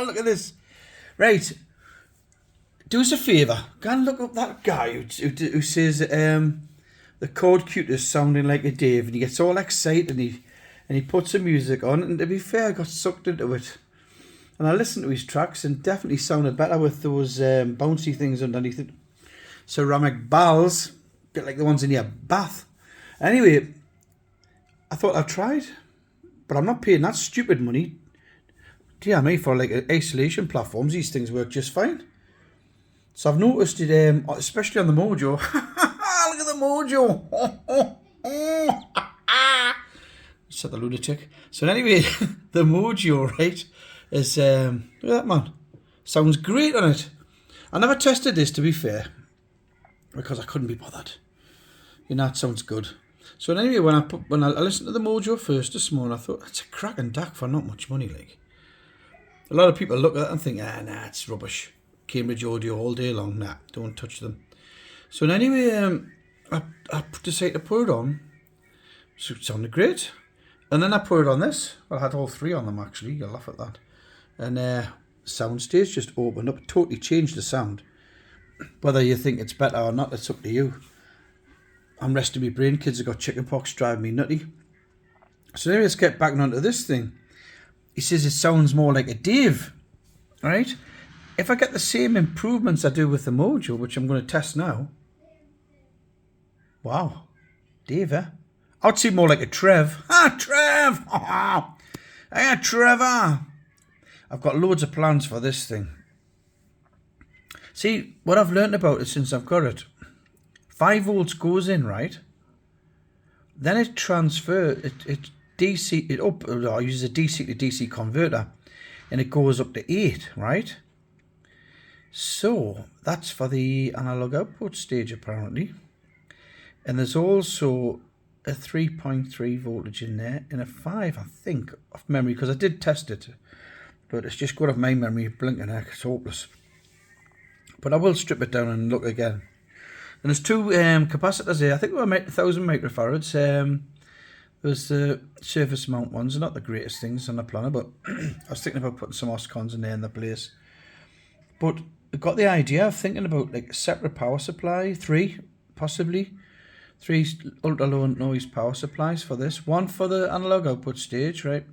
Look at this. Right. Do us a favour. Go and look up that guy who says the chord Qutest sounding like a Dave, and he gets all excited and he puts some music on. And to be fair, I got sucked into it. And I listened to his tracks and definitely sounded better with those bouncy things underneath it. Ceramic balls, a bit like the ones in your bath. Anyway, I thought I'd try it, but I'm not paying that stupid money. Dear me, for like isolation platforms, these things work just fine. So I've noticed it, especially on the Mojo. Look at the Mojo. Set the lunatic. So anyway, the Mojo, right, is, look at that, man. Sounds great on it. I never tested this, to be fair, because I couldn't be bothered. You know, it sounds good. So anyway, when I listened to the Mojo first this morning, I thought, that's a cracking DAC for not much money, like. A lot of people look at that and think, nah, it's rubbish. Cambridge audio all day long. Nah, don't touch them. So anyway, I decided to put it on. So it sounded great. And then I put it on this. Well, I had all three on them, actually. You'll laugh at that. And soundstage just opened up. Totally changed the sound. Whether you think it's better or not, it's up to you. I'm resting my brain. Kids have got chickenpox, driving me nutty. So anyway, let's get back onto this thing. He says it sounds more like a Dave, right? If I get the same improvements I do with the Mojo, which I'm going to test now. Wow. Dave, eh? I'd say more like a Trev. Trev! Hey, Trevor! I've got loads of plans for this thing. See, what I've learned about it since I've got it. 5 volts goes in, right? Then it transfers, it DC, it up, I use a DC to DC converter, and it goes up to 8, right? So that's for the analog output stage apparently. And there's also a 3.3 voltage in there and a 5, I think, off memory, because I did test it, but it's just got off my memory blinking heck, it's hopeless. But I will strip it down and look again. And there's 2 capacitors here. I think they were 1000 microfarads. There's the surface mount ones, not the greatest things on the planet, but I was thinking about putting some Oscons in there in the place. But I got the idea of thinking about like a separate power supply, 3 possibly. 3 ultra low noise power supplies for this. 1 for the analog output stage, right?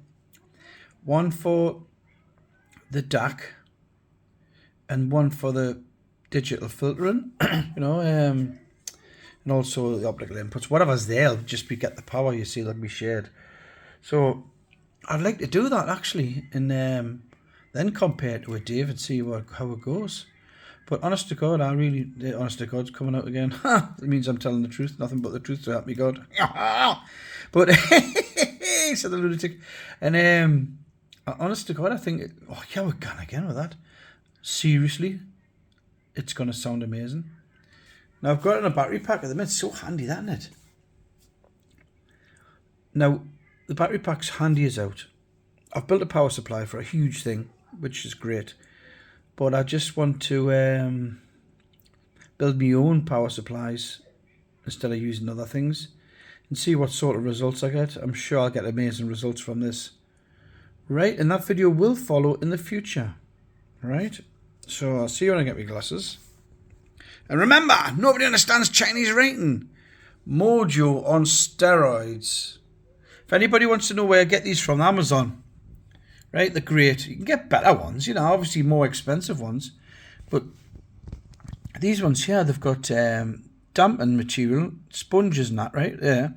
1 for the DAC, and 1 for the digital filtering, you know, and also the optical inputs. Whatever's there, will just be get the power, you see, like we shared. So I'd like to do that actually, and then compare it to a Dave and see how it goes. But honest to God, honest to God's coming out again. It means I'm telling the truth, nothing but the truth, to help me God. But said the lunatic. And honest to God, I think, oh yeah, we're gone again with that. Seriously, it's going to sound amazing. Now I've got it in a battery pack at the minute. It's so handy, that, isn't it? Now the battery pack's handy as out. I've built a power supply for a huge thing, which is great. But I just want to build my own power supplies instead of using other things and see what sort of results I get. I'm sure I'll get amazing results from this. Right, and that video will follow in the future. Right, so I'll see you when I get my glasses. And remember, nobody understands Chinese writing. Mojo on steroids. If anybody wants to know where I get these from, Amazon. Right, they're great. You can get better ones, you know, obviously more expensive ones. But these ones here, they've got dampened material, sponges and that right there.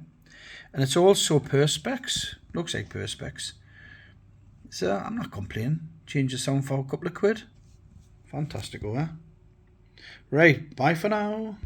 And it's also Perspex. Looks like Perspex. So I'm not complaining. Change the sound for a couple of quid. Fantastic, over. Right, bye for now.